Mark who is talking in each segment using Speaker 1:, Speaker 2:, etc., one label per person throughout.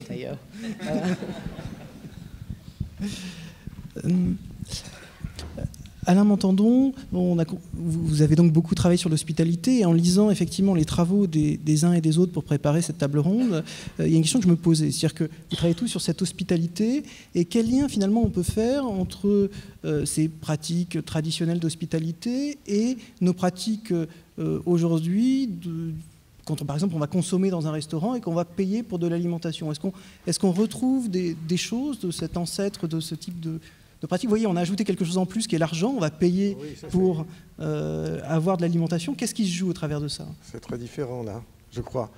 Speaker 1: d'ailleurs.
Speaker 2: Alain Montandon, vous avez donc beaucoup travaillé sur l'hospitalité, et en lisant effectivement les travaux des uns et des autres pour préparer cette table ronde, il y a une question que je me posais, c'est-à-dire que vous travaillez tous sur cette hospitalité, et quel lien finalement on peut faire entre ces pratiques traditionnelles d'hospitalité et nos pratiques aujourd'hui, quand par exemple on va consommer dans un restaurant et qu'on va payer pour de l'alimentation. Est-ce qu'on retrouve des choses de cet ancêtre, de ce type de pratique? Vous voyez, on a ajouté quelque chose en plus qui est l'argent, on va payer pour avoir de l'alimentation. Qu'est-ce qui se joue au travers de ça?
Speaker 3: C'est très différent là, je crois.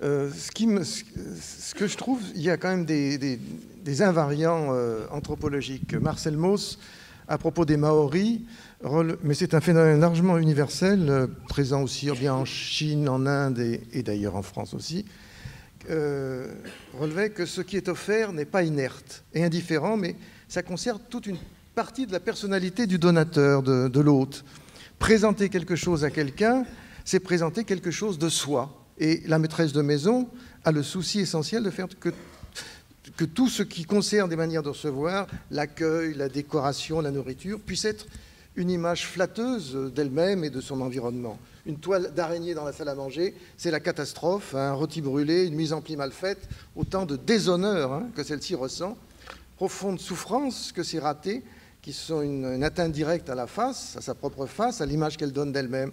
Speaker 3: Ce que je trouve, il y a quand même des invariants anthropologiques. Marcel Mauss, à propos des Maoris, mais c'est un phénomène largement universel, présent aussi bien en Chine, en Inde et d'ailleurs en France aussi, relevait que ce qui est offert n'est pas inerte et indifférent, mais ça concerne toute une partie de la personnalité du donateur, de l'hôte. Présenter quelque chose à quelqu'un, c'est présenter quelque chose de soi. Et la maîtresse de maison a le souci essentiel de faire que tout ce qui concerne des manières de recevoir, l'accueil, la décoration, la nourriture, puisse être une image flatteuse d'elle-même et de son environnement. Une toile d'araignée dans la salle à manger, c'est la catastrophe, un rôti brûlé, une mise en pli mal faite, autant de déshonneur que celle-ci ressent, profonde souffrance que c'est raté, qui sont une atteinte directe à la face, à sa propre face, à l'image qu'elle donne d'elle-même.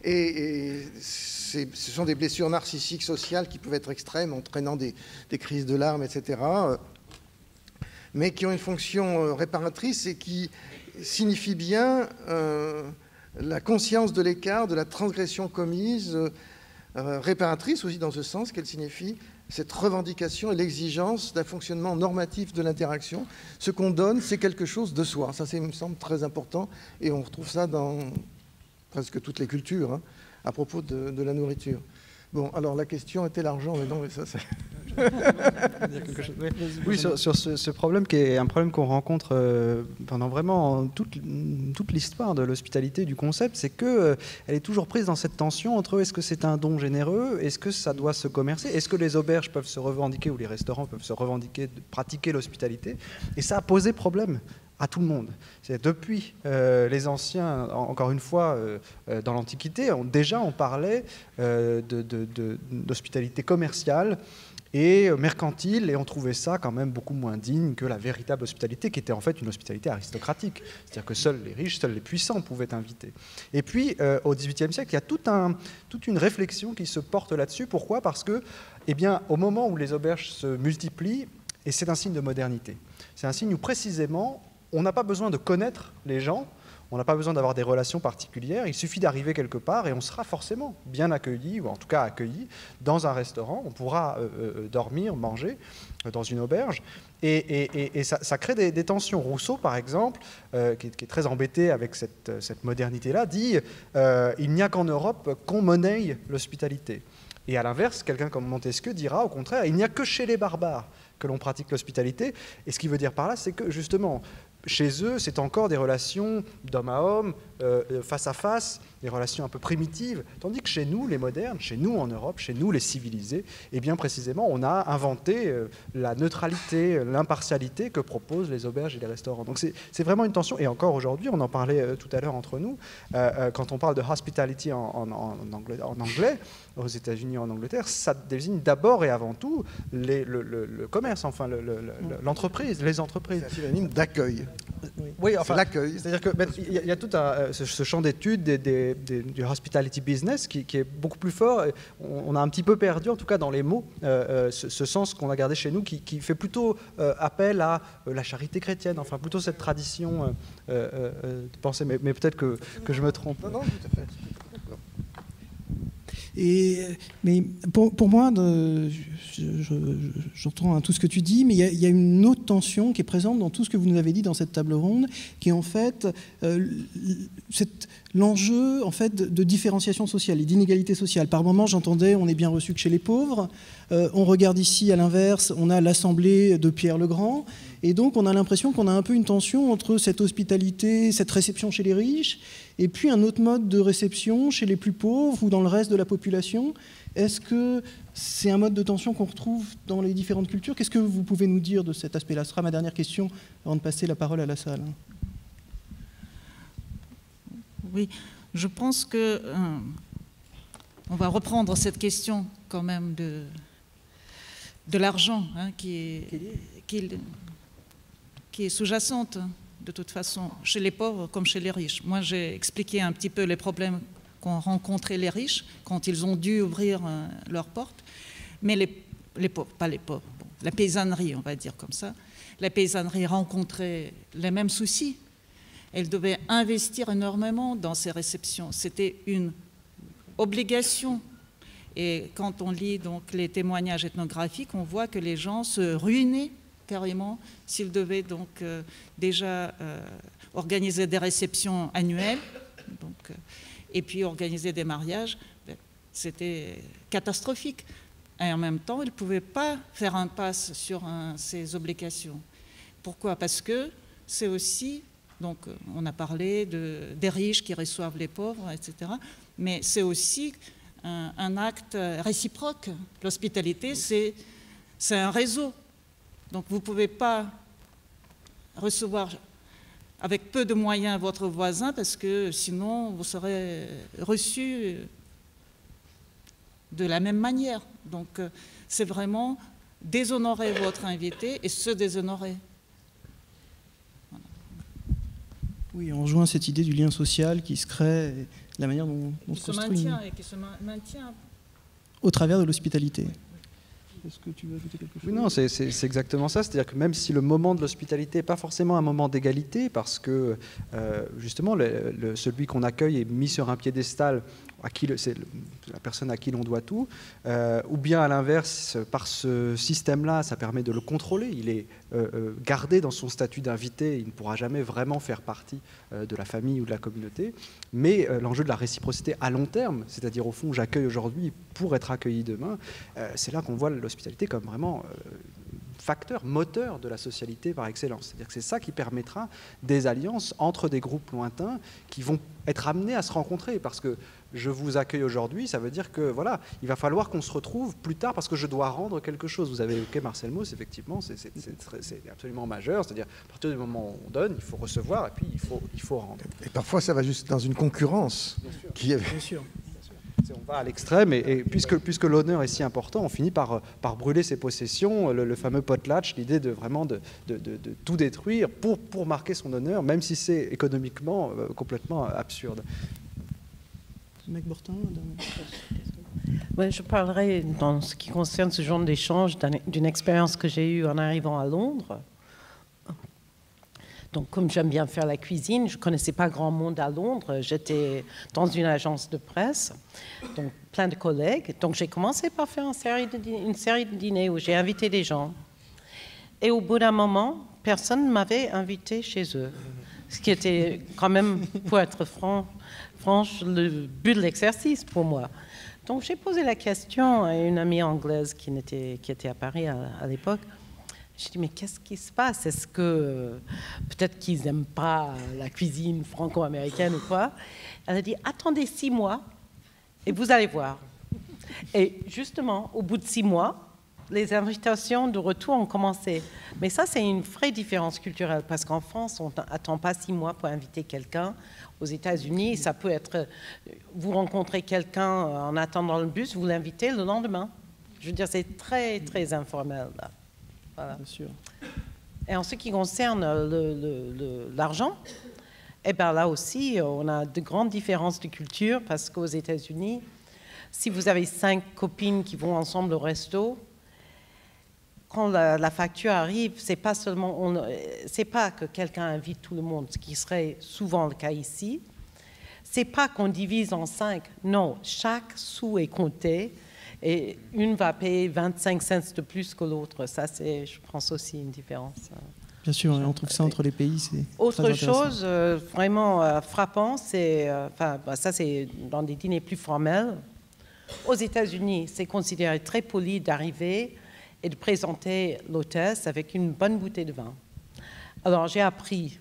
Speaker 3: Et ce sont des blessures narcissiques sociales qui peuvent être extrêmes, entraînant des crises de larmes, etc., mais qui ont une fonction réparatrice et qui signifie bien la conscience de l'écart, de la transgression commise, réparatrice aussi dans ce sens qu'elle signifie cette revendication et l'exigence d'un fonctionnement normatif de l'interaction. Ce qu'on donne, c'est quelque chose de soi. Ça, me semble très important, et on retrouve ça dans presque toutes les cultures, à propos de la nourriture. Bon, alors la question était l'argent, mais non, mais ça c'est...
Speaker 4: Oui, sur ce problème qui est un problème qu'on rencontre pendant vraiment toute l'histoire de l'hospitalité, du concept, c'est qu'elle est toujours prise dans cette tension entre est-ce que c'est un don généreux, est-ce que ça doit se commercer, est-ce que les auberges peuvent se revendiquer ou les restaurants peuvent se revendiquer de pratiquer l'hospitalité, et ça a posé problème à tout le monde. Depuis les anciens, encore une fois, dans l'Antiquité, déjà on parlait d'hospitalité commerciale et mercantile, et on trouvait ça quand même beaucoup moins digne que la véritable hospitalité, qui était en fait une hospitalité aristocratique. C'est-à-dire que seuls les riches, seuls les puissants pouvaient inviter. Et puis, au XVIIIe siècle, il y a toute une réflexion qui se porte là-dessus. Pourquoi? Parce que, eh bien, au moment où les auberges se multiplient, et c'est un signe de modernité, c'est un signe où précisément, on n'a pas besoin de connaître les gens, on n'a pas besoin d'avoir des relations particulières, il suffit d'arriver quelque part et on sera forcément bien accueilli, ou en tout cas accueilli, dans un restaurant. On pourra dormir, manger dans une auberge, et ça crée des tensions. Rousseau, par exemple, qui est très embêté avec cette modernité-là, dit il n'y a qu'en Europe qu'on monnaie l'hospitalité. Et à l'inverse, quelqu'un comme Montesquieu dira, au contraire, il n'y a que chez les barbares que l'on pratique l'hospitalité. Et ce qu'il veut dire par là, c'est que justement, chez eux, c'est encore des relations d'homme à homme, face à face, des relations un peu primitives, tandis que chez nous, les modernes, chez nous en Europe, chez nous les civilisés, eh bien précisément, on a inventé la neutralité, l'impartialité que proposent les auberges et les restaurants. Donc c'est vraiment une tension, et encore aujourd'hui, on en parlait tout à l'heure entre nous, quand on parle de hospitality en anglais, aux États-Unis, en Angleterre, ça désigne d'abord et avant tout le commerce, enfin l'entreprise, les entreprises.
Speaker 3: C'est un synonyme d'accueil.
Speaker 4: Oui, enfin,
Speaker 3: l'accueil.
Speaker 4: C'est-à-dire qu'il y a tout ce champ d'études du hospitality business qui est beaucoup plus fort. On a un petit peu perdu, en tout cas dans les mots, ce sens qu'on a gardé chez nous, qui fait plutôt appel à la charité chrétienne, enfin plutôt cette tradition de pensée. Mais peut-être que je me trompe.
Speaker 3: Non, tout à fait.
Speaker 2: Mais pour moi, j'entends tout ce que tu dis, mais il y a une autre tension qui est présente dans tout ce que vous nous avez dit dans cette table ronde, qui est en fait l'enjeu en fait, de différenciation sociale et d'inégalité sociale. Par moments, j'entendais on est bien reçu que chez les pauvres. On regarde ici, à l'inverse, on a l'Assemblée de Pierre le Grand. Et donc on a l'impression qu'on a un peu une tension entre cette hospitalité, cette réception chez les riches, et puis un autre mode de réception chez les plus pauvres ou dans le reste de la population. Est-ce que c'est un mode de tension qu'on retrouve dans les différentes cultures? Qu'est-ce que vous pouvez nous dire de cet aspect-là? Ce sera ma dernière question avant de passer la parole à la salle.
Speaker 1: Oui, je pense que on va reprendre cette question quand même de l'argent, hein, qui est sous-jacente de toute façon chez les pauvres comme chez les riches. Moi, j'ai expliqué un petit peu les problèmes qu'ont rencontrés les riches quand ils ont dû ouvrir leurs portes, mais les pauvres, pas les pauvres, bon, la paysannerie, on va dire comme ça, la paysannerie rencontrait les mêmes soucis. Elle devait investir énormément dans ses réceptions. C'était une obligation. Et quand on lit donc les témoignages ethnographiques, on voit que les gens se ruinaient carrément s'ils devaient donc déjà organiser des réceptions annuelles, donc, et puis organiser des mariages. C'était catastrophique. Et en même temps, ils ne pouvaient pas faire impasse sur ces obligations. Pourquoi? Parce que c'est aussi, donc on a parlé des riches qui reçoivent les pauvres, etc. Mais c'est aussi un acte réciproque. L'hospitalité, c'est un réseau. Donc vous ne pouvez pas recevoir avec peu de moyens votre voisin parce que sinon vous serez reçu de la même manière. Donc c'est vraiment déshonorer votre invité et se déshonorer. Voilà.
Speaker 2: Oui, on rejoint cette idée du lien social qui se crée, et la manière dont on se construit.
Speaker 1: Qui se maintient
Speaker 2: au travers de l'hospitalité. Est-ce que tu veux ajouter quelque chose?
Speaker 4: Oui, non, c'est exactement ça. C'est-à-dire que même si le moment de l'hospitalité n'est pas forcément un moment d'égalité, parce que justement, celui qu'on accueille est mis sur un piédestal, c'est la personne à qui l'on doit tout, ou bien à l'inverse, par ce système-là, ça permet de le contrôler. Il est gardé dans son statut d'invité, il ne pourra jamais vraiment faire partie de la famille ou de la communauté. Mais l'enjeu de la réciprocité à long terme, c'est-à-dire au fond, j'accueille aujourd'hui pour être accueilli demain, c'est là qu'on voit l'hospitalité comme vraiment facteur, moteur de la socialité par excellence. C'est-à-dire que c'est ça qui permettra des alliances entre des groupes lointains qui vont être amenés à se rencontrer, parce que je vous accueille aujourd'hui, ça veut dire que voilà, il va falloir qu'on se retrouve plus tard parce que je dois rendre quelque chose. Vous avez évoqué Marcel Mauss, effectivement, c'est absolument majeur, c'est-à-dire à partir du moment où on donne, il faut recevoir et puis il faut rendre.
Speaker 3: Et parfois ça va juste dans une concurrence.
Speaker 2: Bien sûr.
Speaker 4: On va à l'extrême et puisque l'honneur est si important, on finit par brûler ses possessions, le fameux potlatch, l'idée de vraiment de tout détruire pour marquer son honneur, même si c'est économiquement complètement absurde.
Speaker 2: Mec Bortin,
Speaker 5: ouais, je parlerai, dans ce qui concerne ce genre d'échange, d'une expérience que j'ai eue en arrivant à Londres. Donc, comme j'aime bien faire la cuisine, je ne connaissais pas grand monde à Londres. J'étais dans une agence de presse, donc plein de collègues. Donc, j'ai commencé par faire une série de dîners où j'ai invité des gens. Et au bout d'un moment, personne ne m'avait invité chez eux. Ce qui était quand même, pour être franche, le but de l'exercice pour moi. Donc, j'ai posé la question à une amie anglaise qui était à Paris à l'époque. Je dis, mais qu'est-ce qui se passe? Est-ce que peut-être qu'ils n'aiment pas la cuisine franco-américaine ou quoi? Elle a dit, attendez 6 mois et vous allez voir. Et justement, au bout de 6 mois, les invitations de retour ont commencé. Mais ça, c'est une vraie différence culturelle, parce qu'en France, on n'attend pas 6 mois pour inviter quelqu'un. Aux États-Unis, ça peut être, vous rencontrez quelqu'un en attendant le bus, vous l'invitez le lendemain. Je veux dire, c'est très, très informel, là. Voilà.
Speaker 2: Bien sûr.
Speaker 5: Et en ce qui concerne l'argent, eh ben là aussi, on a de grandes différences de culture, parce qu'aux États-Unis, si vous avez 5 copines qui vont ensemble au resto, quand la facture arrive, c'est pas seulement, c'est pas que quelqu'un invite tout le monde, ce qui serait souvent le cas ici. C'est pas qu'on divise en 5. Non, chaque sou est compté. Et une va payer 25 cents de plus que l'autre. Ça, c'est, je pense, aussi une différence.
Speaker 2: Bien sûr, on trouve ça entre les pays.
Speaker 5: Autre chose vraiment frappant, c'est, ça c'est dans des dîners plus formels. Aux États-Unis, c'est considéré très poli d'arriver et de présenter l'hôtesse avec une bonne bouteille de vin. Alors j'ai appris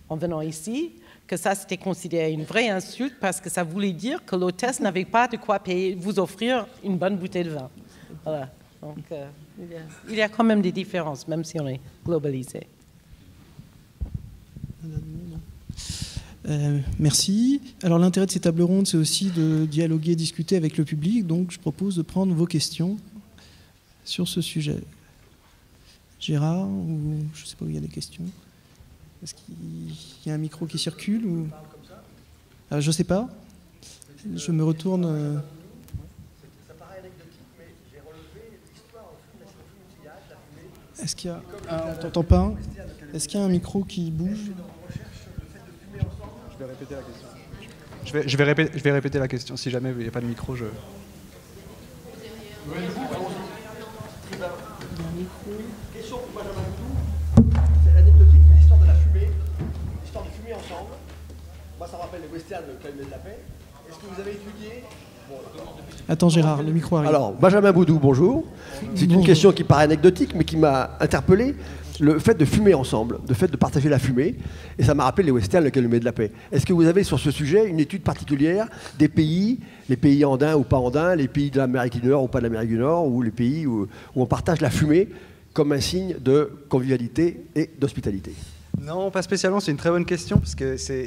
Speaker 5: en venant ici que ça c'était considéré une vraie insulte parce que ça voulait dire que l'hôtesse n'avait pas de quoi payer, vous offrir une bonne bouteille de vin. Voilà. Donc il y a quand même des différences, même si on est globalisé.
Speaker 2: Merci. Alors l'intérêt de ces tables rondes, c'est aussi de dialoguer, discuter avec le public. Donc je propose de prendre vos questions sur ce sujet. Gérard, ou je ne sais pas où il y a des questions. Est-ce qu'il y a un micro qui circule ou... Je ne sais pas. Je me retourne.
Speaker 6: Ça paraît anecdotique, mais j'ai relevé l'histoire au film la fumée.
Speaker 2: Est-ce qu'il y a... on t'entend pas. Est-ce qu'il y a un micro qui bouge?
Speaker 4: Je vais répéter la question. Je vais répéter la question. Si jamais il n'y a pas de micro, je...
Speaker 6: Question pour Benjamin Boudou. C'est anecdotique, l'histoire de la fumée, l'histoire de fumer ensemble. Moi, ça me rappelle les westerns de Calumet de la Paix. Est-ce que vous avez étudié...
Speaker 2: Attends Gérard, le micro arrive.
Speaker 6: Alors, Benjamin Boudou, bonjour. C'est une question qui paraît anecdotique, mais qui m'a interpellé. Le fait de fumer ensemble, le fait de partager la fumée, et ça m'a rappelé les westerns, le Calumet de la Paix. Est-ce que vous avez sur ce sujet une étude particulière des pays, les pays andins ou pas andins, les pays de l'Amérique du Nord ou pas de l'Amérique du Nord, ou les pays où on partage la fumée comme un signe de convivialité et d'hospitalité?
Speaker 4: Non, pas spécialement, c'est une très bonne question, parce que c'est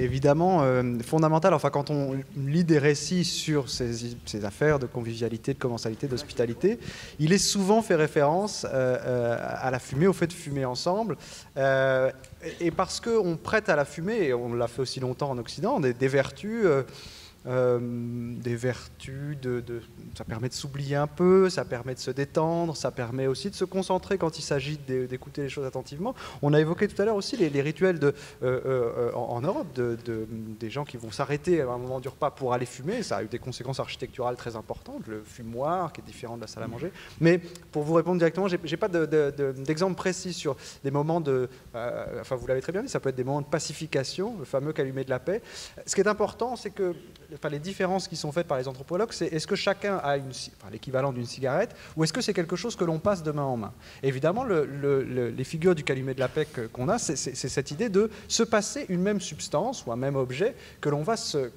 Speaker 4: évidemment fondamental. Enfin, quand on lit des récits sur ces affaires de convivialité, de commensalité, d'hospitalité, il est souvent fait référence à la fumée, au fait de fumer ensemble. Et parce qu'on prête à la fumée, et on l'a fait aussi longtemps en Occident, des vertus... ça permet de s'oublier un peu, ça permet de se détendre, ça permet aussi de se concentrer quand il s'agit d'écouter les choses attentivement. On a évoqué tout à l'heure aussi les rituels en Europe, des gens qui vont s'arrêter à un moment du repas pour aller fumer. Ça a eu des conséquences architecturales très importantes, le fumoir qui est différent de la salle à manger. Mais pour vous répondre directement, j'ai pas d'exemple précis sur des moments enfin vous l'avez très bien dit, ça peut être des moments de pacification, le fameux calumet de la paix. Ce qui est important, c'est que les différences qui sont faites par les anthropologues, c'est est-ce que chacun a l'équivalent d'une cigarette ou est-ce que c'est quelque chose que l'on passe de main en main? Évidemment, les figures du calumet de la paix qu'on a, c'est cette idée de se passer une même substance ou un même objet que l'on va se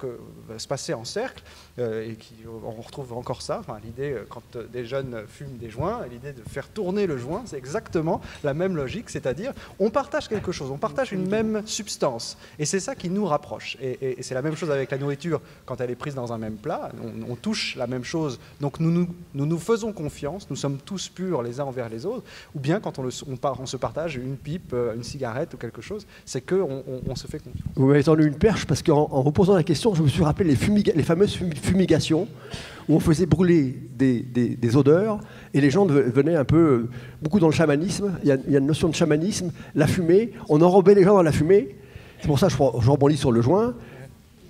Speaker 4: passer en cercle et on retrouve encore ça. Enfin, l'idée, quand des jeunes fument des joints, l'idée de faire tourner le joint, c'est exactement la même logique, c'est-à-dire on partage quelque chose, on partage une même substance et c'est ça qui nous rapproche. Et c'est la même chose avec la nourriture. Quand elle est prise dans un même plat, on touche la même chose. Donc nous faisons confiance, nous sommes tous purs les uns envers les autres. Ou bien quand on se partage une pipe, une cigarette ou quelque chose, c'est qu'on se fait confiance.
Speaker 6: Vous m'avez tendu une perche parce qu'en reposant la question, je me suis rappelé les fameuses fumigations où on faisait brûler des odeurs et les gens venaient un peu, beaucoup dans le chamanisme. Il y a une notion de chamanisme, la fumée, on enrobait les gens dans la fumée. C'est pour ça que je rebondis sur le joint.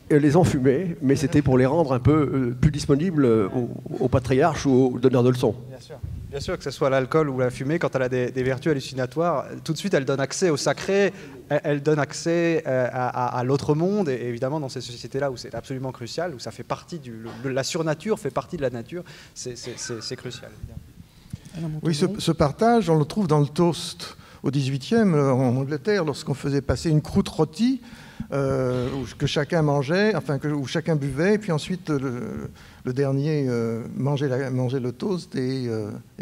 Speaker 6: Et les enfumer, mais c'était pour les rendre un peu plus disponibles aux patriarches ou aux donneurs de leçons.
Speaker 4: Bien sûr, que ce soit l'alcool ou la fumée, quand elle a des vertus hallucinatoires, tout de suite elle donne accès au sacré, elle donne accès à l'autre monde, et évidemment dans ces sociétés-là où c'est absolument crucial, où ça fait partie la surnature fait partie de la nature, c'est crucial.
Speaker 3: Oui, ce partage, on le trouve dans le toast au XVIIIe en Angleterre, lorsqu'on faisait passer une croûte rôtie, que chacun mangeait, où chacun buvait, et puis ensuite le dernier mangeait le toast et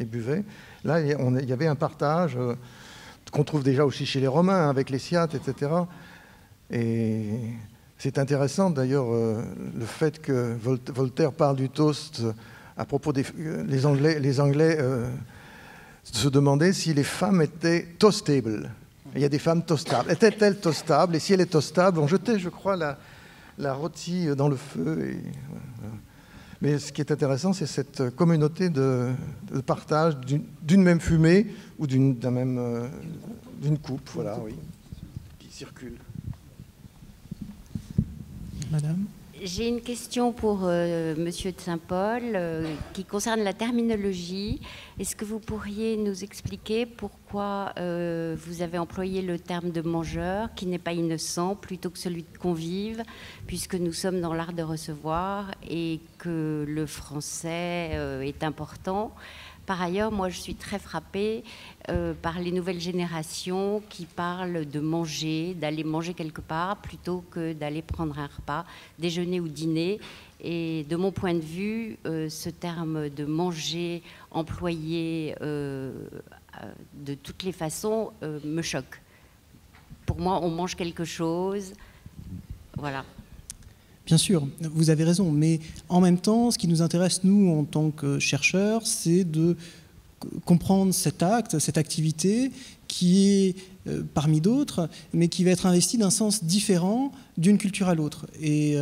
Speaker 3: buvait. Là, il y avait un partage qu'on trouve déjà aussi chez les Romains, avec les Sciates, etc. Et c'est intéressant d'ailleurs le fait que Voltaire parle du toast à propos les Anglais se demandaient si les femmes étaient toastable. Il y a des femmes toastables. Était-elle toastable? Et si elle est toastable, on jetait, je crois, la rôtie dans le feu. Voilà. Mais ce qui est intéressant, c'est cette communauté de partage d'une même fumée ou d'une coupe, voilà, oui, qui circule.
Speaker 2: Madame ?
Speaker 7: J'ai une question pour Monsieur de Saint-Paul qui concerne la terminologie. Est-ce que vous pourriez nous expliquer pourquoi vous avez employé le terme de mangeur, qui n'est pas innocent, plutôt que celui de convive, puisque nous sommes dans l'art de recevoir et que le français est important. Par ailleurs, moi, je suis très frappée par les nouvelles générations qui parlent de manger, d'aller manger quelque part, plutôt que d'aller prendre un repas, déjeuner ou dîner. Et de mon point de vue, ce terme de manger employé de toutes les façons me choque. Pour moi, on mange quelque chose, voilà.
Speaker 2: Bien sûr, vous avez raison, mais en même temps, ce qui nous intéresse, nous, en tant que chercheurs, c'est de comprendre cet acte, cette activité qui est parmi d'autres, mais qui va être investie d'un sens différent d'une culture à l'autre. Et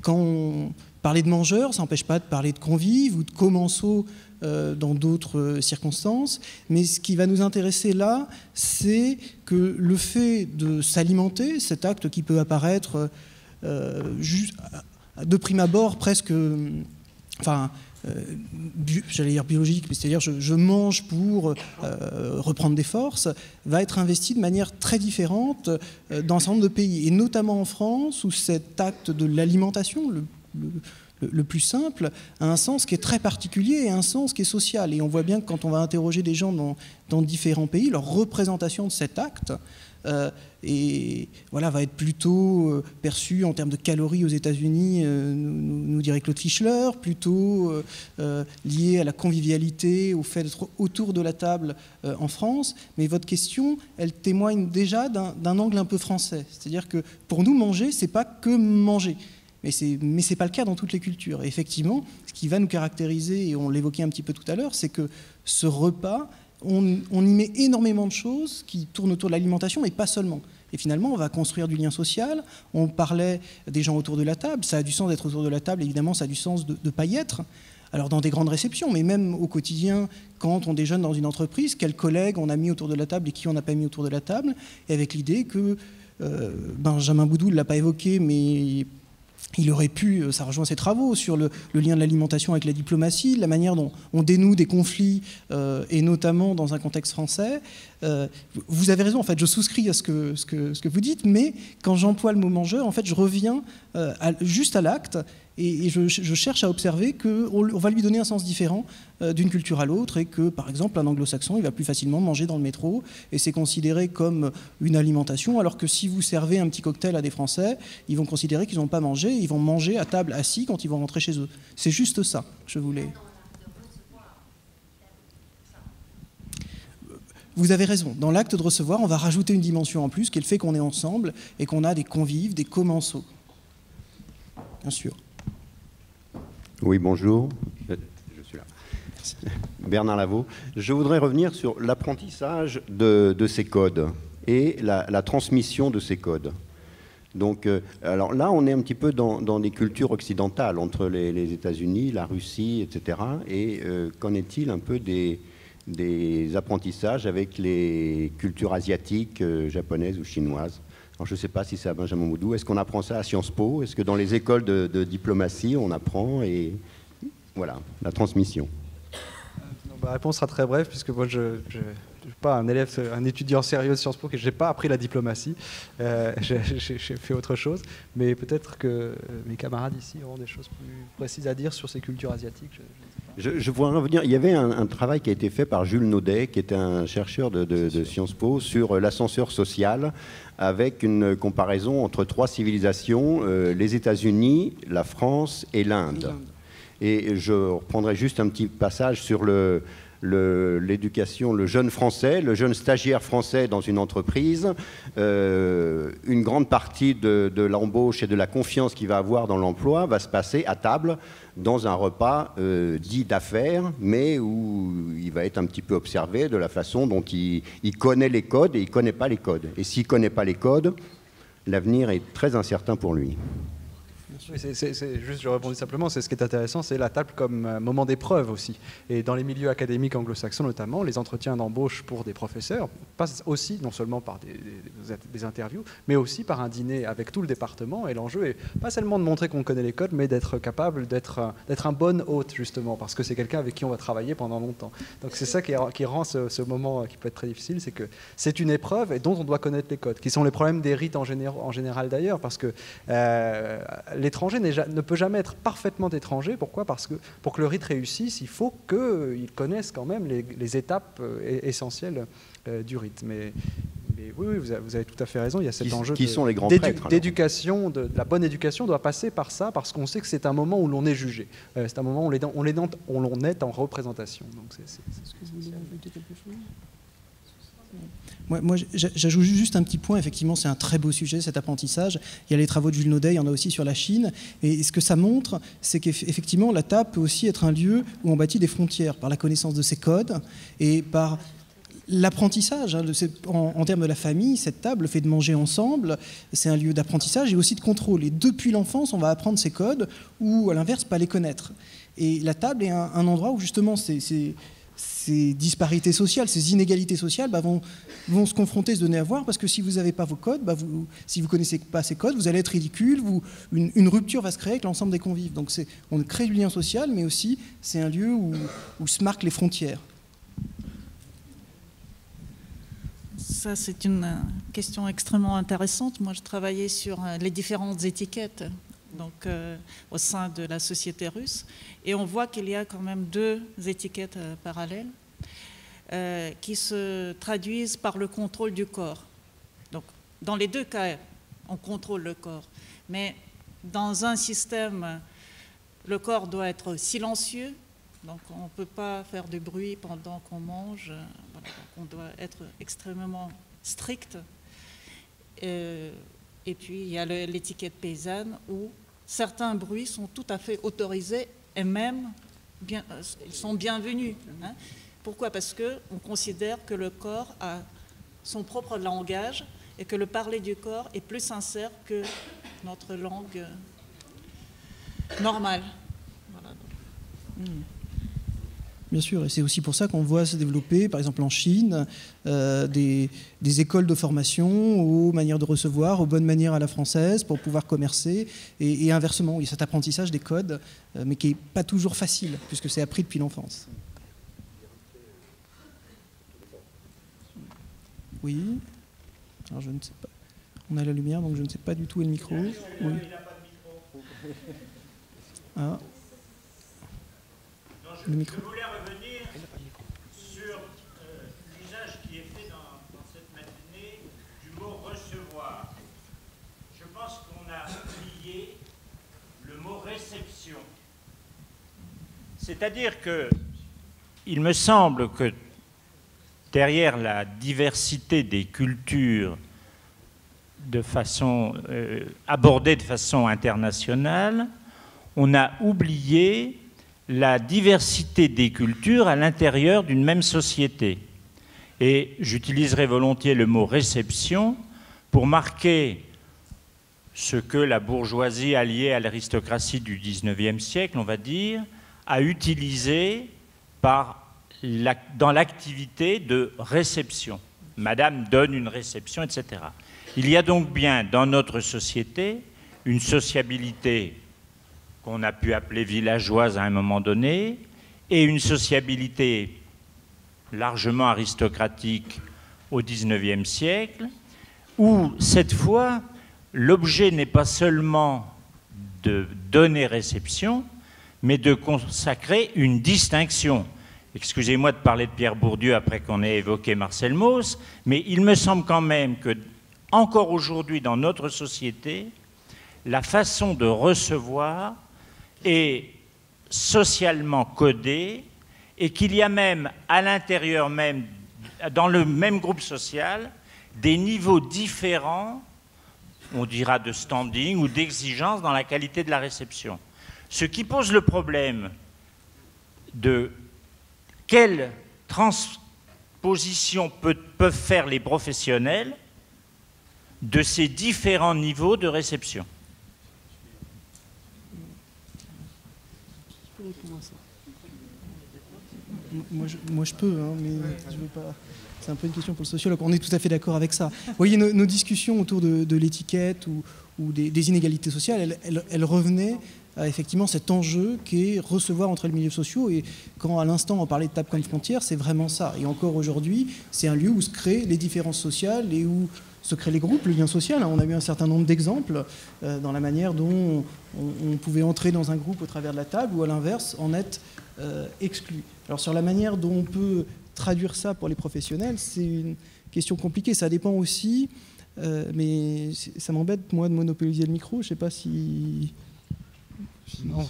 Speaker 2: quand on parlait de mangeurs, ça n'empêche pas de parler de convives ou de commensaux dans d'autres circonstances, mais ce qui va nous intéresser là, c'est que le fait de s'alimenter, cet acte qui peut apparaître de prime abord presque, j'allais dire biologique, mais c'est-à-dire je mange pour reprendre des forces, va être investi de manière très différente dans un certain nombre de pays, et notamment en France, où cet acte de l'alimentation, le plus simple, a un sens qui est très particulier et un sens qui est social. Et on voit bien que quand on va interroger des gens dans différents pays, leur représentation de cet acte et voilà, va être plutôt perçue en termes de calories aux États-Unis, nous dirait Claude Fischler, plutôt liée à la convivialité, au fait d'être autour de la table en France. Mais votre question, elle témoigne déjà d'un angle un peu français. C'est-à-dire que pour nous, manger, c'est pas que manger. Mais ce n'est pas le cas dans toutes les cultures. Et effectivement, ce qui va nous caractériser, et on l'évoquait un petit peu tout à l'heure, c'est que ce repas, on y met énormément de choses qui tournent autour de l'alimentation, mais pas seulement. Et finalement, on va construire du lien social. On parlait des gens autour de la table. Ça a du sens d'être autour de la table, évidemment, ça a du sens de ne pas y être. Alors dans des grandes réceptions, mais même au quotidien, quand on déjeune dans une entreprise, quels collègues on a mis autour de la table et qui on n'a pas mis autour de la table, et avec l'idée que Benjamin Boudou ne l'a pas évoqué, mais il aurait pu, ça rejoint ses travaux, sur le lien de l'alimentation avec la diplomatie, la manière dont on dénoue des conflits, et notamment dans un contexte français. Vous avez raison, en fait, je souscris à ce que vous dites, mais quand j'emploie le mot mangeur, en fait, je reviens juste à l'acte, et je cherche à observer qu'on va lui donner un sens différent d'une culture à l'autre, et que, par exemple, un anglo-saxon, il va plus facilement manger dans le métro, et c'est considéré comme une alimentation, alors que si vous servez un petit cocktail à des Français, ils vont considérer qu'ils n'ont pas mangé, ils vont manger à table assis quand ils vont rentrer chez eux. C'est juste ça que je voulais... Vous avez raison, dans l'acte de recevoir, on va rajouter une dimension en plus, qui est le fait qu'on est ensemble, et qu'on a des convives, des commensaux. Bien sûr.
Speaker 8: Oui, bonjour. Je suis là. Bernard Lavaux. Je voudrais revenir sur l'apprentissage de ces codes et la transmission de ces codes. Donc, alors là, on est un petit peu dans des cultures occidentales, entre les États-Unis, la Russie, etc. Et qu'en est-il un peu des apprentissages avec les cultures asiatiques, japonaises ou chinoises? Alors, je ne sais pas si c'est à Benjamin Boudou. Est-ce qu'on apprend ça à Sciences Po? Est-ce que dans les écoles de diplomatie, on apprend? Et voilà, la transmission.
Speaker 4: Ma réponse sera très brève, puisque moi, je ne suis pas un étudiant sérieux de Sciences Po, et je n'ai pas appris la diplomatie. J'ai fait autre chose. Mais peut-être que mes camarades ici auront des choses plus précises à dire sur ces cultures asiatiques.
Speaker 8: Je voudrais revenir. Il y avait un travail qui a été fait par Jules Naudet, qui était un chercheur de Sciences Po, sur l'ascenseur social, avec une comparaison entre trois civilisations, les États-Unis, la France et l'Inde. Et je reprendrai juste un petit passage sur l'éducation, le jeune français, le jeune stagiaire français dans une entreprise. Une grande partie de l'embauche et de la confiance qu'il va avoir dans l'emploi va se passer à table dans un repas dit d'affaires, mais où il va être un petit peu observé de la façon dont il connaît les codes et il ne connaît pas les codes. Et s'il ne connaît pas les codes, l'avenir est très incertain pour lui.
Speaker 4: Oui, juste, je répondis simplement, c'est ce qui est intéressant, c'est la table comme moment d'épreuve aussi. Et dans les milieux académiques anglo-saxons notamment, les entretiens d'embauche pour des professeurs passent aussi non seulement par des interviews, mais aussi par un dîner avec tout le département. Et l'enjeu est pas seulement de montrer qu'on connaît les codes, mais d'être capable d'être un bon hôte, justement, parce que c'est quelqu'un avec qui on va travailler pendant longtemps. Donc c'est ça qui rend ce moment qui peut être très difficile, c'est que c'est une épreuve et dont on doit connaître les codes, qui sont les problèmes des rites en général d'ailleurs, parce que l'étranger ne peut jamais être parfaitement étranger. Pourquoi? Parce que pour que le rite réussisse, il faut qu'il connaisse quand même les étapes essentielles du rite. Mais oui, vous avez tout à fait raison. Il y a cet enjeu
Speaker 8: sont les grands prêtres,
Speaker 4: d'éducation, la bonne éducation doit passer par ça, parce qu'on sait que c'est un moment où l'on est jugé. C'est un moment où l'on est en représentation. Donc est-ce que vous voulez ajouter quelque chose?
Speaker 2: Moi j'ajoute juste un petit point. Effectivement, c'est un très beau sujet, cet apprentissage. Il y a les travaux de Jules Naudet, il y en a aussi sur la Chine. Et ce que ça montre, c'est qu'effectivement, la table peut aussi être un lieu où on bâtit des frontières par la connaissance de ses codes et par l'apprentissage. En termes de la famille, cette table, le fait de manger ensemble, c'est un lieu d'apprentissage et aussi de contrôle. Et depuis l'enfance, on va apprendre ces codes ou, à l'inverse, pas les connaître. Et la table est un endroit où, justement, ces disparités sociales, ces inégalités sociales vont se confronter, se donner à voir, parce que si vous n'avez pas vos codes, si vous ne connaissez pas ces codes, vous allez être ridicule, une rupture va se créer avec l'ensemble des convives. Donc on crée du lien social, mais aussi c'est un lieu où se marquent les frontières.
Speaker 1: Ça, c'est une question extrêmement intéressante. Moi, je travaillais sur les différentes étiquettes au sein de la société russe. Et on voit qu'il y a quand même deux étiquettes parallèles qui se traduisent par le contrôle du corps. Donc, dans les deux cas, on contrôle le corps. Mais dans un système, le corps doit être silencieux. Donc, on ne peut pas faire de bruit pendant qu'on mange. Voilà, donc on doit être extrêmement strict. Et puis, il y a l'étiquette paysanne où certains bruits sont tout à fait autorisés et même ils sont bienvenus. Hein. Pourquoi? Parce qu'on considère que le corps a son propre langage et que le parler du corps est plus sincère que notre langue normale. Voilà.
Speaker 2: Bien sûr, et c'est aussi pour ça qu'on voit se développer, par exemple en Chine, des écoles de formation aux manières de recevoir, aux bonnes manières à la française pour pouvoir commercer, et inversement, il y a cet apprentissage des codes, mais qui n'est pas toujours facile, puisque c'est appris depuis l'enfance. Oui. Alors je ne sais pas. On a la lumière, donc je ne sais pas du tout où est le micro. Oui. Ah.
Speaker 9: Je voulais revenir sur l'usage qui est fait dans cette matinée du mot recevoir. Je pense qu'on a oublié le mot réception. C'est-à-dire que il me semble que derrière la diversité des cultures abordée de façon internationale, on a oublié la diversité des cultures à l'intérieur d'une même société. Et j'utiliserai volontiers le mot réception pour marquer ce que la bourgeoisie alliée à l'aristocratie du XIXe siècle, on va dire, a utilisé dans l'activité de réception. Madame donne une réception, etc. Il y a donc bien dans notre société une sociabilité qu'on a pu appeler villageoise à un moment donné, et une sociabilité largement aristocratique au XIXe siècle, où cette fois, l'objet n'est pas seulement de donner réception, mais de consacrer une distinction. Excusez-moi de parler de Pierre Bourdieu après qu'on ait évoqué Marcel Mauss, mais il me semble quand même que, encore aujourd'hui dans notre société, la façon de recevoir est socialement codée et qu'il y a même à l'intérieur même, dans le même groupe social, des niveaux différents, on dira de standing ou d'exigence dans la qualité de la réception. Ce qui pose le problème de quelle transposition peuvent faire les professionnels de ces différents niveaux de réception.
Speaker 2: Moi je peux, hein, mais je veux pas. C'est un peu une question pour le sociologue. On est tout à fait d'accord avec ça. Vous voyez, nos discussions autour de l'étiquette ou des inégalités sociales, elles revenaient à effectivement cet enjeu qui est recevoir entre les milieux sociaux. Et quand à l'instant on parlait de table comme frontière, c'est vraiment ça. Et encore aujourd'hui, c'est un lieu où se créent les différences sociales et où se créent les groupes, le lien social. On a eu un certain nombre d'exemples dans la manière dont on pouvait entrer dans un groupe au travers de la table ou à l'inverse en être exclu. Alors sur la manière dont on peut traduire ça pour les professionnels, c'est une question compliquée. Ça dépend aussi, mais ça m'embête moi de monopoliser le micro. Je ne sais pas si...
Speaker 4: Non,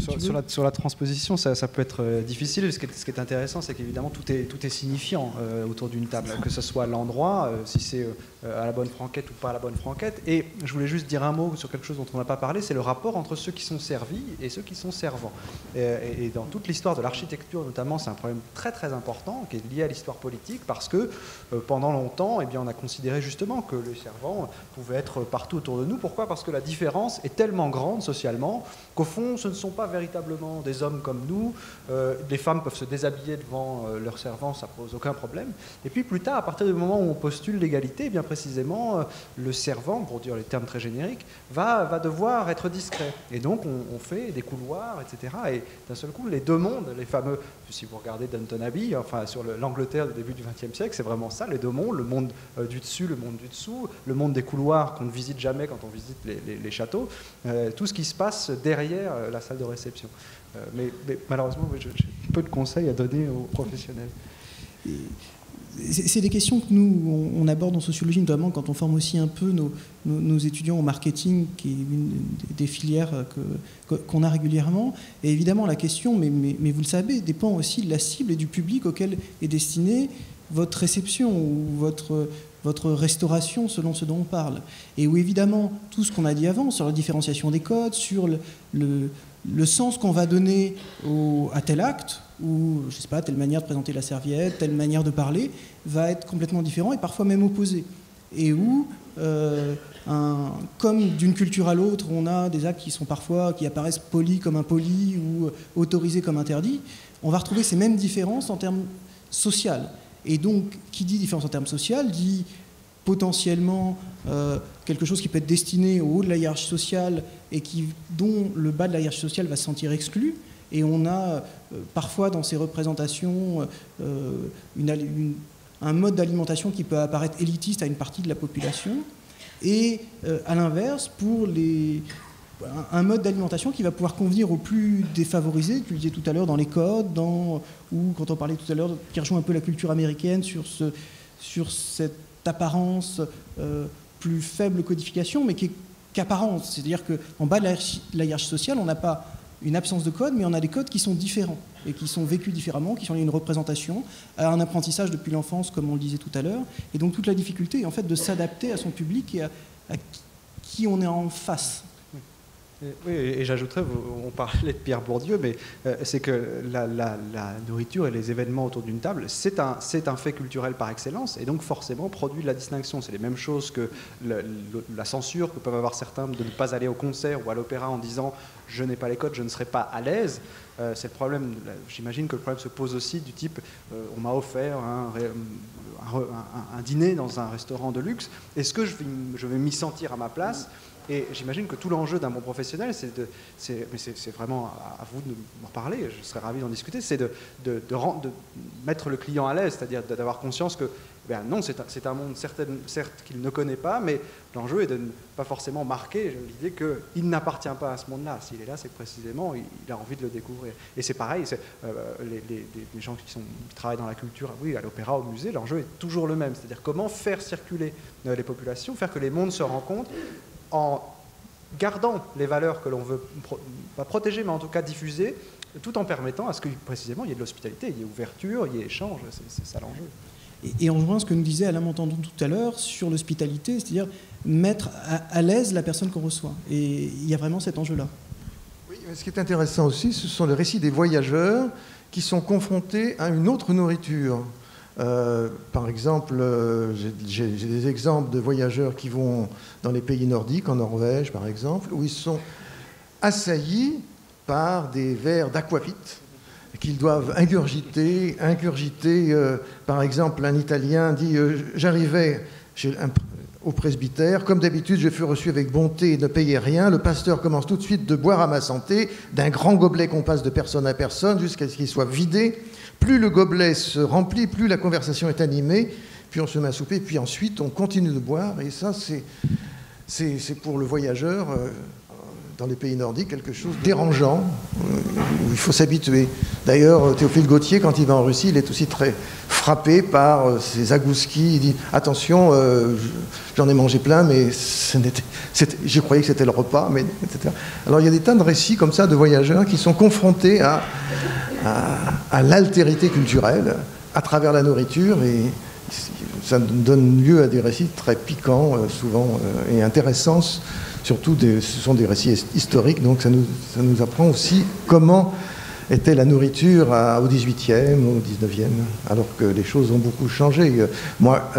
Speaker 4: sur la transposition, ça peut être difficile. Ce qui est intéressant, c'est qu'évidemment, tout est signifiant autour d'une table, que ce soit l'endroit, si c'est à la bonne franquette ou pas à la bonne franquette. Et je voulais juste dire un mot sur quelque chose dont on n'a pas parlé, c'est le rapport entre ceux qui sont servis et ceux qui sont servants. Et dans toute l'histoire de l'architecture, notamment, c'est un problème très très important qui est lié à l'histoire politique, parce que pendant longtemps, eh bien, on a considéré justement que les servants pouvaient être partout autour de nous. Pourquoi ? Parce que la différence est tellement grande socialement qu'au fond, ce ne sont pas véritablement des hommes comme nous. Les femmes peuvent se déshabiller devant leurs servants, ça ne pose aucun problème. Et puis plus tard, à partir du moment où on postule l'égalité, bien précisément, le servant, pour dire les termes très génériques, va devoir être discret. Et donc on fait des couloirs, etc. Et d'un seul coup, les deux mondes, les fameux, si vous regardez Downton Abbey, enfin sur l'Angleterre du début du XXe siècle, c'est vraiment ça, les deux mondes, le monde du dessus, le monde du dessous, le monde des couloirs qu'on ne visite jamais quand on visite les châteaux, tout ce qui se passe derrière la salle de réception. Mais malheureusement, j'ai peu de conseils à donner aux professionnels.
Speaker 2: C'est des questions que nous, on aborde en sociologie, notamment quand on forme aussi un peu nos étudiants au marketing, qui est une des filières qu'on a régulièrement. Et évidemment, la question, mais vous le savez, dépend aussi de la cible et du public auquel est destinée votre réception ou votre restauration selon ce dont on parle. Et où évidemment, tout ce qu'on a dit avant, sur la différenciation des codes, sur le sens qu'on va donner à tel acte, ou je ne sais pas, telle manière de présenter la serviette, telle manière de parler, va être complètement différent et parfois même opposé. Et où, comme d'une culture à l'autre, on a des actes qui apparaissent polis comme impolis ou autorisés comme interdits, on va retrouver ces mêmes différences en termes sociaux. Et donc, qui dit différence en termes sociaux, dit potentiellement quelque chose qui peut être destiné au haut de la hiérarchie sociale et dont le bas de la hiérarchie sociale va se sentir exclu. Et on a parfois dans ces représentations un mode d'alimentation qui peut apparaître élitiste à une partie de la population. Et à l'inverse, un mode d'alimentation qui va pouvoir convenir aux plus défavorisés, tu le disais tout à l'heure, dans les codes, ou quand on parlait tout à l'heure, qui rejoint un peu la culture américaine sur cette apparence plus faible codification, mais qui est qu'apparence. C'est-à-dire qu'en bas de la hiérarchie sociale, on n'a pas une absence de code, mais on a des codes qui sont différents et qui sont vécus différemment, qui sont liés à une représentation, à un apprentissage depuis l'enfance, comme on le disait tout à l'heure. Et donc toute la difficulté est en fait de s'adapter à son public et à qui on est en face.
Speaker 4: Oui, et j'ajouterais, on parlait de Pierre Bourdieu, mais c'est que la nourriture et les événements autour d'une table, c'est un fait culturel par excellence, et donc forcément produit de la distinction. C'est les mêmes choses que la censure que peuvent avoir certains de ne pas aller au concert ou à l'opéra en disant « je n'ai pas les codes, je ne serai pas à l'aise ». C'est le problème, j'imagine que le problème se pose aussi du type on m'a offert un dîner dans un restaurant de luxe, est-ce que je vais m'y sentir à ma place ? Et j'imagine que tout l'enjeu d'un bon professionnel, mais c'est vraiment à vous de m'en parler, je serais ravi d'en discuter, c'est de mettre le client à l'aise, c'est-à-dire d'avoir conscience que non, c'est un monde certes qu'il ne connaît pas, mais l'enjeu est de ne pas forcément marquer l'idée qu'il n'appartient pas à ce monde-là. S'il est là, c'est que précisément, il a envie de le découvrir. Et c'est pareil, les gens qui travaillent dans la culture, oui, à l'opéra, au musée, l'enjeu est toujours le même, c'est-à-dire comment faire circuler les populations, faire que les mondes se rencontrent, en gardant les valeurs que l'on veut pas protéger, mais en tout cas diffuser, tout en permettant à ce que précisément il y ait de l'hospitalité, il y ait ouverture, il y ait échange, c'est ça l'enjeu.
Speaker 2: Et en rejoignant ce que nous disait Alain Montandon tout à l'heure sur l'hospitalité, c'est-à-dire mettre à l'aise la personne qu'on reçoit. Et il y a vraiment cet enjeu-là.
Speaker 3: Oui, mais ce qui est intéressant aussi, ce sont les récits des voyageurs qui sont confrontés à une autre nourriture. Par exemple, j'ai des exemples de voyageurs qui vont dans les pays nordiques, en Norvège par exemple, où ils sont assaillis par des vers d'aquavit qu'ils doivent ingurgiter. Par exemple, un Italien dit j'arrivais au presbytère. Comme d'habitude, je fus reçu avec bonté et ne payais rien. Le pasteur commence tout de suite de boire à ma santé, d'un grand gobelet qu'on passe de personne à personne jusqu'à ce qu'il soit vidé. Plus le gobelet se remplit, plus la conversation est animée. Puis on se met à souper, puis ensuite on continue de boire. Et ça, c'est pour le voyageur, dans les pays nordiques, quelque chose de dérangeant, où il faut s'habituer. D'ailleurs, Théophile Gautier, quand il va en Russie, il est aussi très frappé par ces agouskis. Il dit « Attention, j'en ai mangé plein, mais je croyais que c'était le repas, mais etc. » Alors il y a des tas de récits comme ça de voyageurs qui sont confrontés à l'altérité culturelle à travers la nourriture, et ça donne lieu à des récits très piquants, souvent, et intéressants. Surtout, ce sont des récits historiques, donc ça nous apprend aussi comment était la nourriture au XVIIIe, au XIXe, alors que les choses ont beaucoup changé. Moi,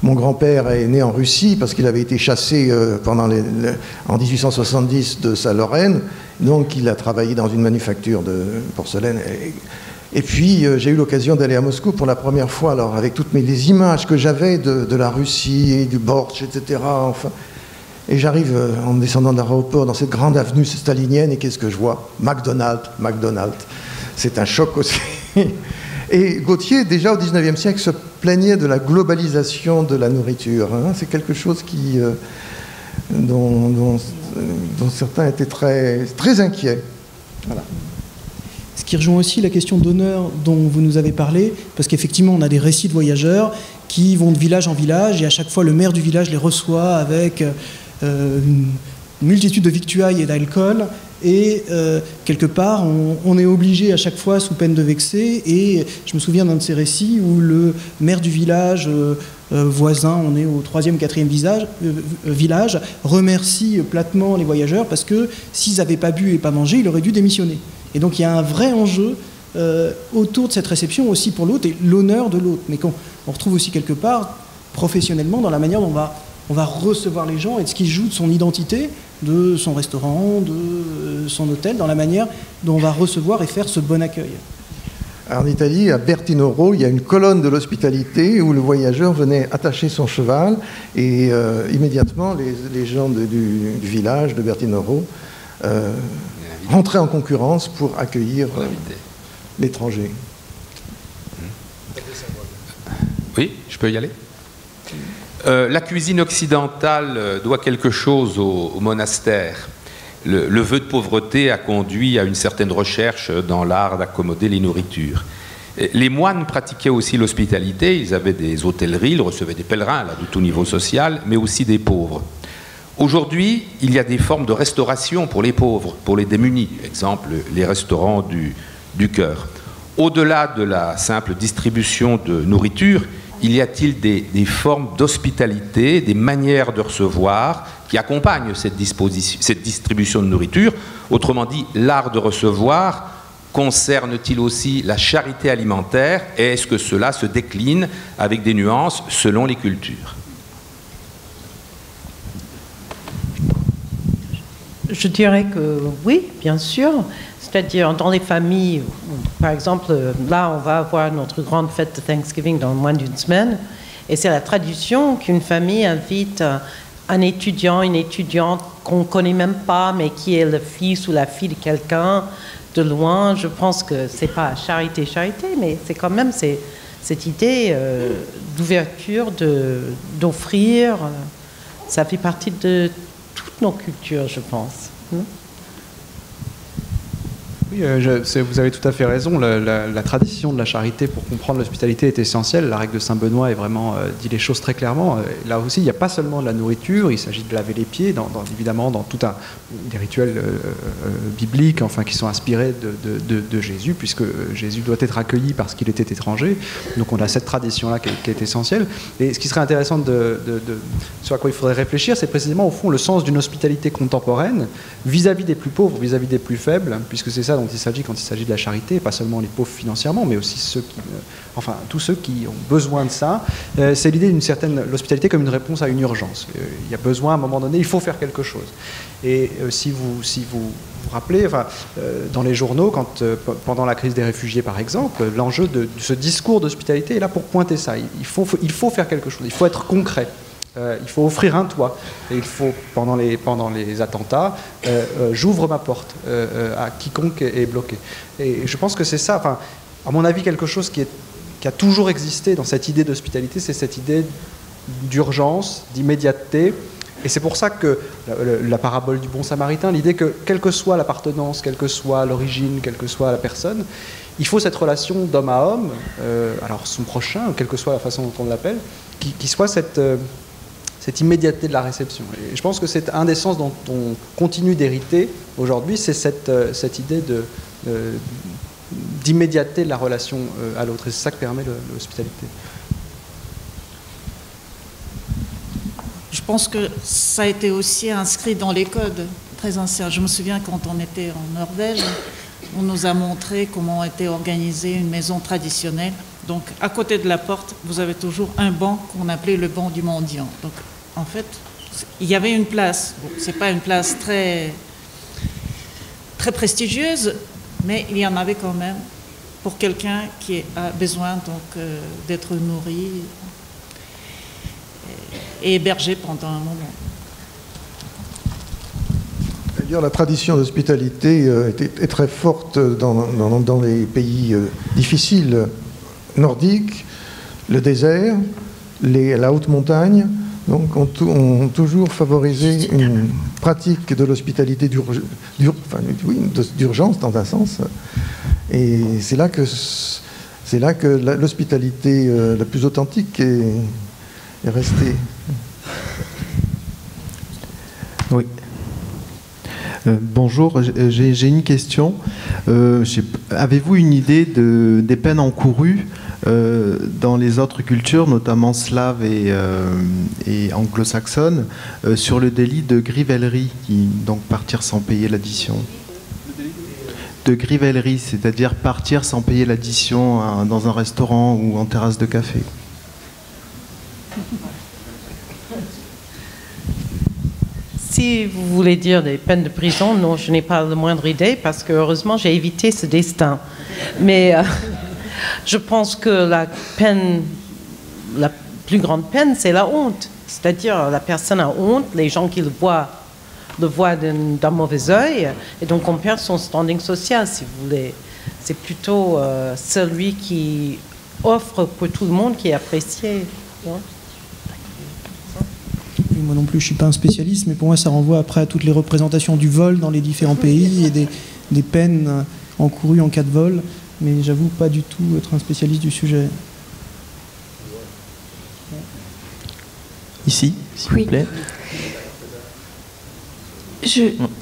Speaker 3: mon grand-père est né en Russie parce qu'il avait été chassé en 1870 de sa Lorraine, donc il a travaillé dans une manufacture de porcelaine. Et puis, j'ai eu l'occasion d'aller à Moscou pour la première fois, alors avec toutes les images que j'avais de la Russie et du bortsch, etc. Enfin, et j'arrive en descendant de l'aéroport dans cette grande avenue stalinienne, et qu'est-ce que je vois? McDonald's. C'est un choc aussi. Et Gautier, déjà au XIXe siècle, se plaignait de la globalisation de la nourriture. Hein. C'est quelque chose dont certains étaient très, très inquiets. Voilà.
Speaker 2: Ce qui rejoint aussi la question d'honneur dont vous nous avez parlé, parce qu'effectivement, on a des récits de voyageurs qui vont de village en village, et à chaque fois, le maire du village les reçoit avec une multitude de victuailles et d'alcool, et quelque part, on est obligé à chaque fois, sous peine de vexer, et je me souviens d'un de ces récits où le maire du village voisin, on est au 3e, 4e village, remercie platement les voyageurs, parce que s'ils n'avaient pas bu et pas mangé, il aurait dû démissionner. Et donc il y a un vrai enjeu autour de cette réception aussi pour l'hôte et l'honneur de l'hôte, mais qu'on retrouve aussi quelque part professionnellement dans la manière dont on va recevoir les gens et de ce qui joue de son identité, de son restaurant, de son hôtel, dans la manière dont on va recevoir et faire ce bon accueil.
Speaker 3: En Italie, à Bertinoro, il y a une colonne de l'hospitalité où le voyageur venait attacher son cheval, et immédiatement les gens du village de Bertinoro rentraient en concurrence pour accueillir l'étranger.
Speaker 10: Oui, je peux y aller ? La cuisine occidentale doit quelque chose au monastère. Le vœu de pauvreté a conduit à une certaine recherche dans l'art d'accommoder les nourritures. Les moines pratiquaient aussi l'hospitalité, ils avaient des hôtelleries, ils recevaient des pèlerins là, de tout niveau social, mais aussi des pauvres. Aujourd'hui, il y a des formes de restauration pour les pauvres, pour les démunis, exemple les restaurants du cœur. Au-delà de la simple distribution de nourriture, y a-t-il des formes d'hospitalité, des manières de recevoir qui accompagnent cette distribution de nourriture? Autrement dit, l'art de recevoir concerne-t-il aussi la charité alimentaire, et est-ce que cela se décline avec des nuances selon les cultures?
Speaker 5: Je dirais que oui, bien sûr. C'est-à-dire dans les familles, par exemple, là, on va avoir notre grande fête de Thanksgiving dans moins d'une semaine. Et c'est la tradition qu'une famille invite un étudiant, une étudiante qu'on ne connaît même pas, mais qui est le fils ou la fille de quelqu'un de loin. Je pense que ce n'est pas charité, mais c'est quand même cette idée d'ouverture, d'offrir. Ça fait partie de toutes nos cultures, je pense.
Speaker 4: Oui, vous avez tout à fait raison. La tradition de la charité pour comprendre l'hospitalité est essentielle. La règle de Saint-Benoît est vraiment dit les choses très clairement. Là aussi, il n'y a pas seulement de la nourriture, il s'agit de laver les pieds, évidemment dans tout des rituels bibliques, enfin, qui sont inspirés de Jésus, puisque Jésus doit être accueilli parce qu'il était étranger. Donc on a cette tradition-là qui est essentielle. Et ce qui serait intéressant sur à quoi il faudrait réfléchir, c'est précisément au fond le sens d'une hospitalité contemporaine vis-à-vis des plus pauvres, vis-à-vis des plus faibles, puisque c'est ça dont il s'agit quand il s'agit de la charité, pas seulement les pauvres financièrement, mais aussi tous ceux qui ont besoin de ça. C'est l'idée d'une certaine l'hospitalité comme une réponse à une urgence. Il y a besoin, à un moment donné, il faut faire quelque chose. Et si vous vous rappelez, dans les journaux, pendant la crise des réfugiés, par exemple, l'enjeu de ce discours d'hospitalité est là pour pointer ça. Il faut faire quelque chose, il faut être concret. il faut offrir un toit. Et il faut, pendant les attentats, j'ouvre ma porte à quiconque est bloqué. Et je pense que c'est ça, enfin, à mon avis, quelque chose qui a toujours existé dans cette idée d'hospitalité, c'est cette idée d'urgence, d'immédiateté. Et c'est pour ça que la parabole du bon samaritain, l'idée que quelle que soit l'appartenance, quelle que soit l'origine, quelle que soit la personne, il faut cette relation d'homme à homme, alors son prochain, quelle que soit la façon dont on l'appelle, qui soit cette immédiateté de la réception. Et je pense que c'est un des sens dont on continue d'hériter aujourd'hui, c'est cette idée d'immédiateté de la relation à l'autre. Et c'est ça que permet l'hospitalité.
Speaker 1: Je pense que ça a été aussi inscrit dans les codes très anciens. Je me souviens quand on était en Norvège, on nous a montré comment était organisée une maison traditionnelle. Donc à côté de la porte, vous avez toujours un banc qu'on appelait le banc du mendiant. Donc en fait, il y avait une place. Bon, c'est pas une place très prestigieuse, mais il y en avait quand même pour quelqu'un qui a besoin donc d'être nourri et hébergé pendant un moment.
Speaker 3: D'ailleurs, la tradition d'hospitalité est très forte dans les pays difficiles nordiques, le désert, la haute montagne. Donc, ont toujours favorisé une pratique de l'hospitalité d'urgence, dans un sens. Et c'est là que l'hospitalité la plus authentique est restée.
Speaker 11: Oui. Bonjour, j'ai une question. Avez-vous une idée des peines encourues dans les autres cultures, notamment slaves et anglo-saxonnes, sur le délit de grivellerie, donc partir sans payer l'addition? De grivellerie, c'est-à-dire partir sans payer l'addition dans un restaurant ou en terrasse de café.
Speaker 5: Si vous voulez dire des peines de prison, non, je n'ai pas la moindre idée parce que heureusement j'ai évité ce destin. Mais je pense que la plus grande peine, c'est la honte. C'est-à-dire la personne a honte, les gens qui le voient d'un mauvais œil, et donc on perd son standing social, si vous voulez. C'est plutôt celui qui offre pour tout le monde qui est apprécié. Ouais.
Speaker 2: Moi non plus, je ne suis pas un spécialiste, mais pour moi, ça renvoie après à toutes les représentations du vol dans les différents pays et des peines encourues en cas de vol. Mais j'avoue pas du tout être un spécialiste du sujet.
Speaker 11: Ici, s'il vous plaît.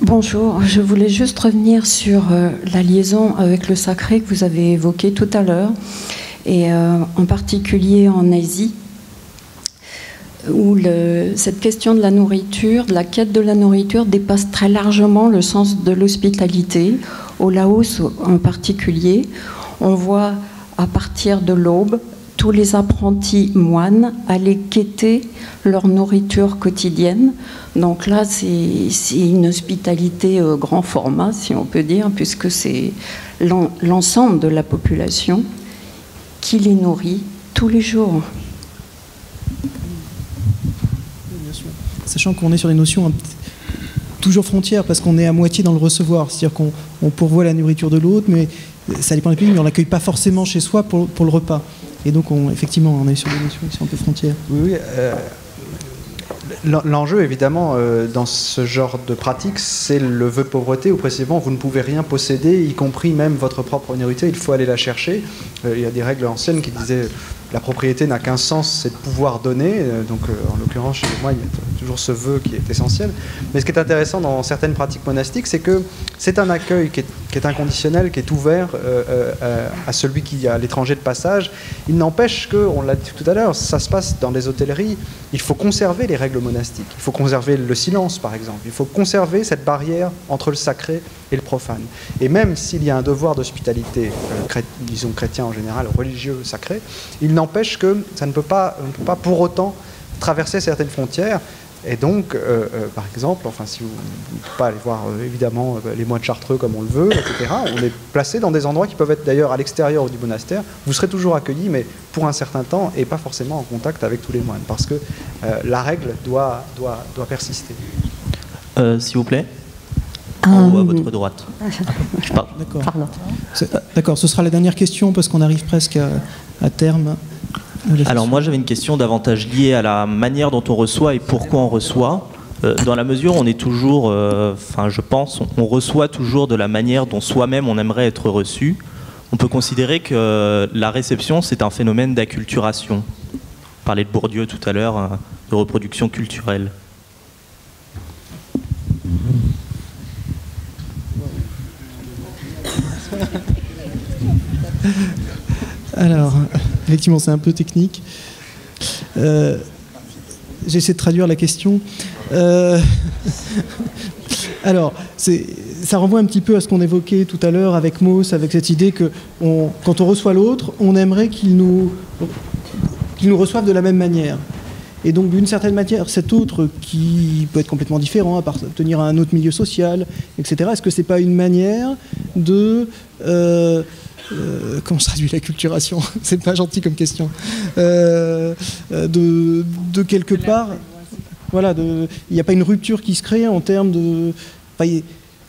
Speaker 12: Bonjour, je voulais juste revenir sur la liaison avec le sacré que vous avez évoquée tout à l'heure, et en particulier en Asie, où cette question de la nourriture, de la quête de la nourriture, dépasse très largement le sens de l'hospitalité. Au Laos en particulier, on voit à partir de l'aube tous les apprentis moines aller quêter leur nourriture quotidienne. Donc là, c'est une hospitalité grand format, si on peut dire, puisque c'est l'ensemble de la population qui les nourrit tous les jours.
Speaker 2: Sachant qu'on est sur des notions toujours frontières, parce qu'on est à moitié dans le recevoir. C'est-à-dire qu'on pourvoit la nourriture de l'autre, mais ça dépend des pays, mais on ne l'accueille pas forcément chez soi pour le repas. Et donc, effectivement, on est sur des notions qui sont un peu frontières.
Speaker 4: Oui, l'enjeu, évidemment, dans ce genre de pratique, c'est le vœu de pauvreté, où précisément, vous ne pouvez rien posséder, y compris même votre propre nourriture, il faut aller la chercher. Il y a des règles anciennes qui disaient la propriété n'a qu'un sens, c'est de pouvoir donner. Donc, en l'occurrence, chez moi, il y a toujours ce vœu qui est essentiel. Mais ce qui est intéressant dans certaines pratiques monastiques, c'est que c'est un accueil qui est inconditionnel, qui est ouvert à celui qui est à l'étranger de passage. Il n'empêche que, on l'a dit tout à l'heure, ça se passe dans les hôtelleries. Il faut conserver les règles monastiques. Il faut conserver le silence, par exemple. Il faut conserver cette barrière entre le sacré et le profane. Et même s'il y a un devoir d'hospitalité, disons chrétien en général, religieux, sacré, il n'empêche que ça ne peut pas pour autant traverser certaines frontières. Et donc, par exemple, enfin, si vous ne pouvez pas aller voir évidemment les moines chartreux comme on le veut, etc., on est placé dans des endroits qui peuvent être d'ailleurs à l'extérieur du monastère. Vous serez toujours accueillis, mais pour un certain temps, et pas forcément en contact avec tous les moines, parce que la règle doit persister.
Speaker 13: S'il vous plaît. En haut à votre droite.
Speaker 2: D'accord. D'accord, ce sera la dernière question parce qu'on arrive presque à terme.
Speaker 13: Alors moi j'avais une question davantage liée à la manière dont on reçoit et pourquoi on reçoit. Dans la mesure où on est toujours, enfin je pense, on reçoit toujours de la manière dont soi-même on aimerait être reçu. On peut considérer que la réception c'est un phénomène d'acculturation. On parlait de Bourdieu tout à l'heure, de reproduction culturelle.
Speaker 2: Alors, effectivement, c'est un peu technique. J'essaie de traduire la question. Alors, ça renvoie un petit peu à ce qu'on évoquait tout à l'heure avec Mauss, avec cette idée que quand on reçoit l'autre, on aimerait qu'il nous reçoive de la même manière. Et donc, d'une certaine manière, cet autre qui peut être complètement différent, appartenir à un autre milieu social, etc., est-ce que c'est pas une manière de... comment se traduit l'acculturation? C'est pas gentil comme question. De quelque part, voilà, il n'y a pas une rupture qui se crée en termes de...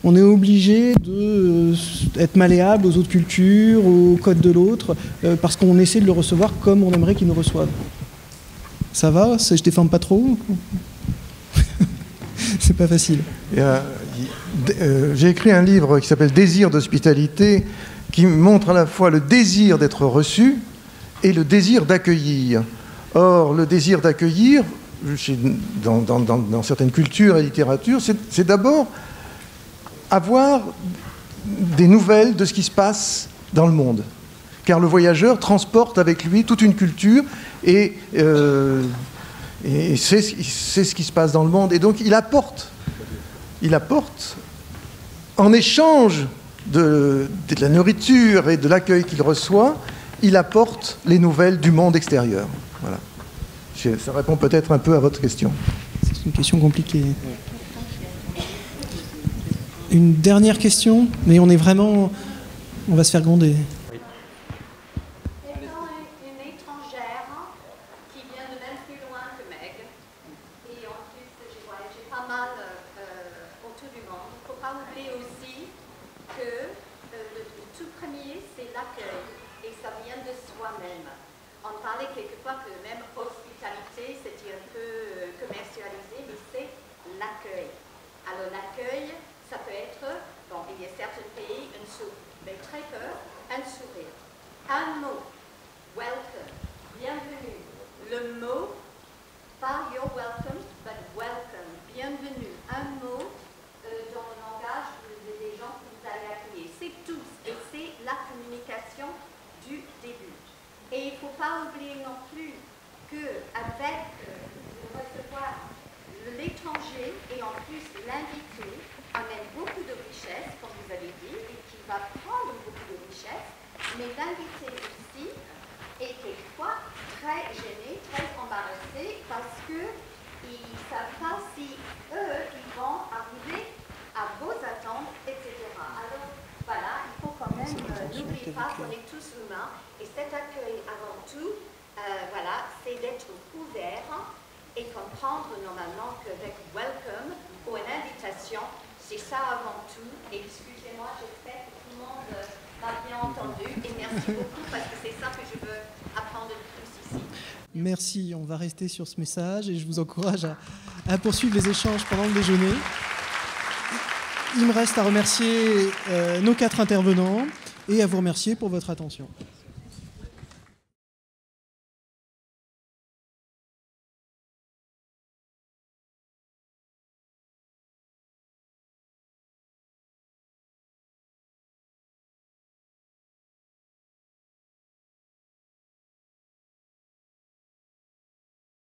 Speaker 2: On est obligé d'être malléable aux autres cultures, aux codes de l'autre, parce qu'on essaie de le recevoir comme on aimerait qu'il nous reçoive. Ça va? Je déforme pas trop? C'est pas facile.
Speaker 3: J'ai écrit un livre qui s'appelle Désir d'hospitalité, qui montre à la fois le désir d'être reçu et le désir d'accueillir. Or, le désir d'accueillir, dans certaines cultures et littératures, c'est d'abord avoir des nouvelles de ce qui se passe dans le monde. Car le voyageur transporte avec lui toute une culture et c'est ce qui se passe dans le monde. Et donc il apporte en échange de la nourriture et de l'accueil qu'il reçoit, il apporte les nouvelles du monde extérieur. Voilà. Ça répond peut-être un peu à votre question.
Speaker 2: C'est une question compliquée. Une dernière question, mais on va se faire gronder.
Speaker 14: Un mot, welcome, bienvenue. Le mot, pas you're welcome, but welcome, bienvenue. Un mot dans le langage des gens que vous allez accueillir. C'est tout, et c'est la communication du début. Et il ne faut pas oublier non plus qu'avec recevoir l'étranger et en plus l'invité amène beaucoup de richesse, comme vous avez dit, et qui va prendre beaucoup de richesse. Mais l'invité aussi est quelquefois très gêné, très embarrassé parce qu'ils ne savent pas si eux, ils vont arriver à vos attentes, etc. Alors voilà, il faut quand même n'oublier pas qu'on est tous humains et cet accueil avant tout, voilà, c'est d'être ouvert et comprendre normalement qu'avec welcome ou une invitation, c'est ça avant tout. Et excusez-moi, j'espère que tout le monde m'a bien entendu et merci beaucoup parce que c'est ça que je veux apprendre de plus ici.
Speaker 2: Merci, on va rester sur ce message et je vous encourage à poursuivre les échanges pendant le déjeuner. Il me reste à remercier nos 4 intervenants et à vous remercier pour votre attention.